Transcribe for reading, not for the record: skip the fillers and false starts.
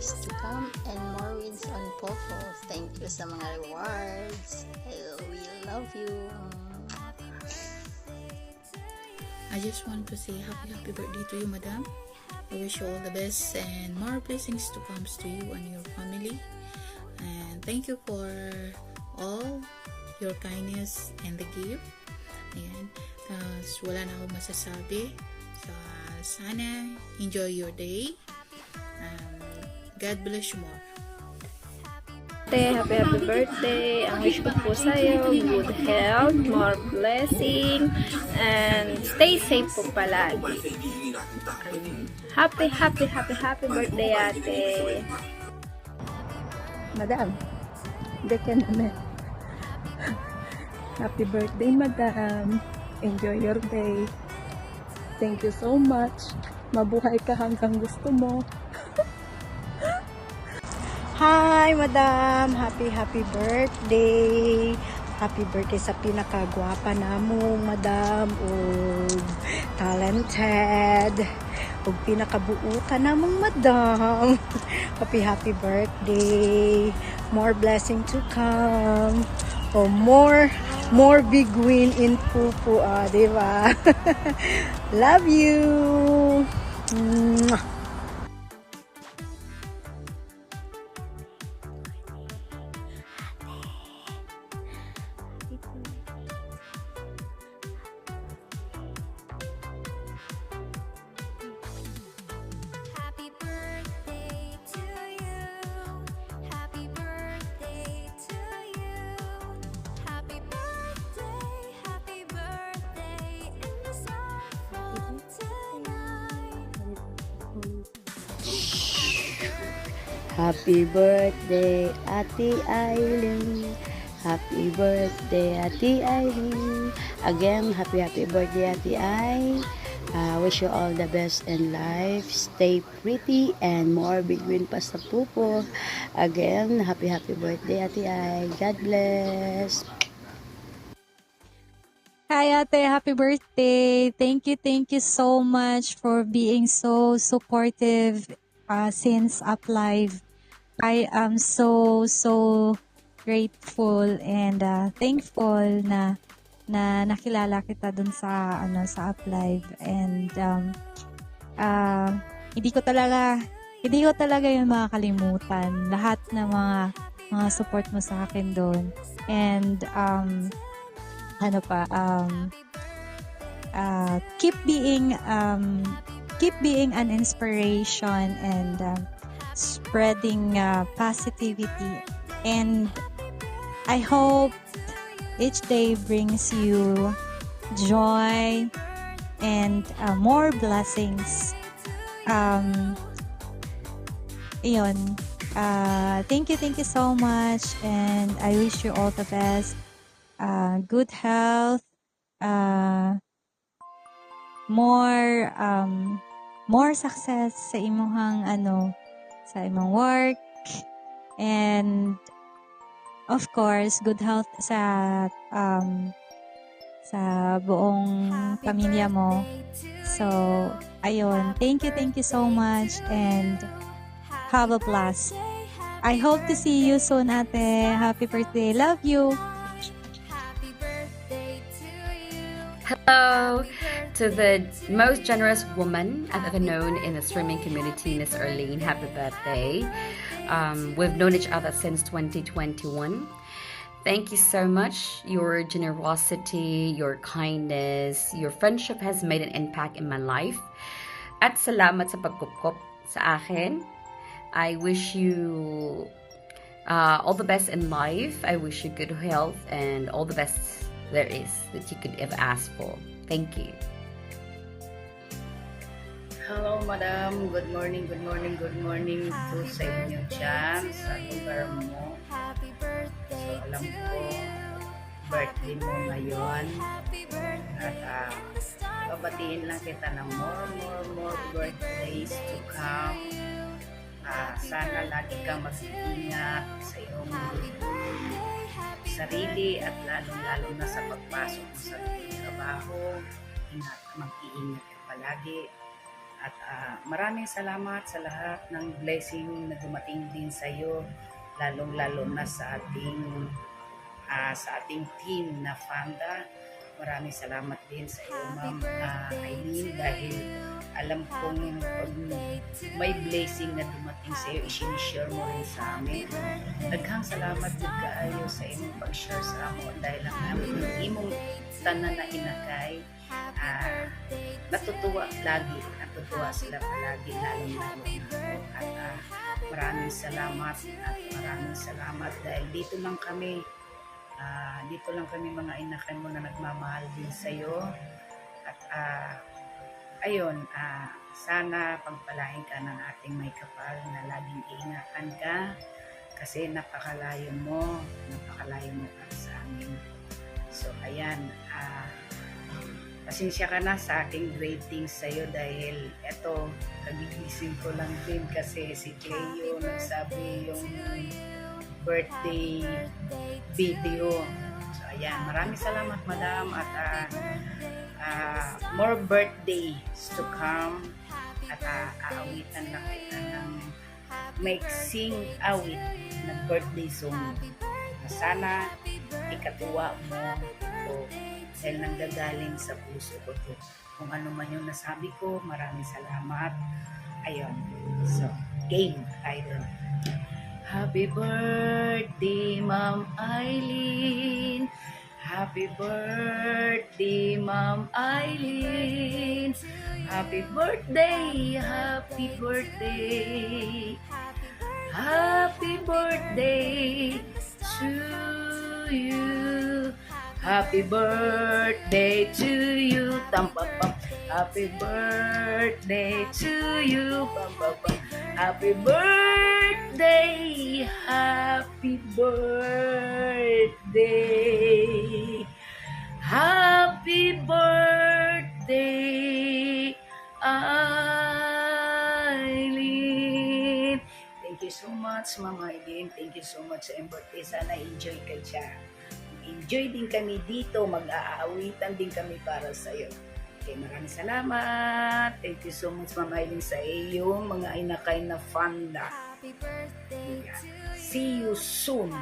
birthdays to come and more wins on Popo. Thank you sa mga rewards. We love you. I just want to say happy birthday to you, Madam. I wish you all the best and more blessings to come to you and your family. And thank you for all your kindness and the gift. Ayan. Wala na akong masasabi. So, sana enjoy your day. God bless you more. Happy birthday. Ang wish ko po sa'yo, good health, more blessing, and stay safe po palagi. Happy birthday, ate. Madam, deke naman. Happy birthday, Madam. Enjoy your day. Thank you so much. Mabuhay ka hanggang gusto mo. Hi, Madam! Happy birthday! Happy birthday sa pinakagwapa namo, Madam, ug talented, ug pinakabuutan namong Madam. Happy birthday! More blessing to come. O more big win in Pupu, diba? Love you! Mwah. Happy birthday, Ate Aileen. Happy birthday, Ate Aileen. Again, happy birthday, Ate Ai. Wish you all the best in life. Stay pretty and more big win pa sa Pupo. Again, happy birthday, Ate Ai. God bless. Hi, Ate. Happy birthday. Thank you so much for being so supportive since Up Live. I am so grateful and thankful na nakilala kita dun sa Up Live, and hindi ko talaga yung makakalimutan lahat ng mga support mo sa akin doon. And keep being an inspiration and spreading positivity, and I hope each day brings you joy and more blessings. Thank you so much, and I wish you all the best. Good health, more success sa imong sa imong work, and of course good health sa buong pamilya mo. So ayun, thank you so much and have a blast. I hope to see you soon, Ate. Happy birthday. Love you. Hello to the most generous woman I've ever known in the streaming community, Miss Arlene. Happy birthday. we've known each other since 2021. Thank you so much. Your generosity, your kindness, your friendship has made an impact in my life. At salamat sa pagkupkop sa akin. I wish you all the best in life. I wish you good health and all the best there is that you could ever ask for. Thank you. Hello, Madam. Good morning, good morning, good morning to sa inyo dyan, sa lugar mo. So, alam ko, birthday mo ngayon. At babatiin lang kita ng more birthdays to come. Sana lagi kang mag-iingat sa iyong sarili at lalo na sa pagpasok mo sa trabaho. Mag-iingat ka palagi. At maraming salamat sa lahat ng blessing na dumating din sa iyo, lalong-lalo na sa ating team na Fanda. Maraming salamat din sa iyo, Ma'am Eileen, dahil alam kong pag may blessing na dumating sa iyo, i-share mo rin sa amin. Daghang salamat din kaayo sa imong pag-share sa amin dahil ang amin imong tanan na inakay. Natutuwa sila palagi, lalong-lalo na ako. At maraming salamat dahil dito lang kami mga inakay mo na nagmamahal din sa iyo. At ayun, sana pagpalain ka ng ating may kapal na laging iingatan ka kasi napakalayo mo para sa amin. So ayan, pasensya ka na sa aking greetings sa iyo dahil eto, kagigising ko lang din kasi si Cleo nagsabi yung birthday video. So ayan, maraming salamat, Madam, at more birthdays to come. At aawitan lang kita ng maiksing awit na birthday song na sana ikatuwa mo ito dahil nanggagaling sa puso ko to. Kung ano man yung nasabi ko, maraming salamat. Ayun. So, game tayo. Happy birthday, Ma'am Eileen. Happy birthday, Ma'am Eileen. Happy birthday, happy birthday. Happy birthday to you. Happy birthday to you. Tampapam. Happy birthday to you. Pampapam. Happy birthday. Happy birthday. Happy birthday, Eileen. Thank you so much, Mama Eileen. Thank you so much sa birthday. Sana enjoy ka dyan. Enjoy din kami dito. Mag-aawitan din kami para sa iyo. Okay, maraming salamat. Thank you so much, Mama Eileen, sa iyong mga inakay na Fanda. Yeah. See you soon.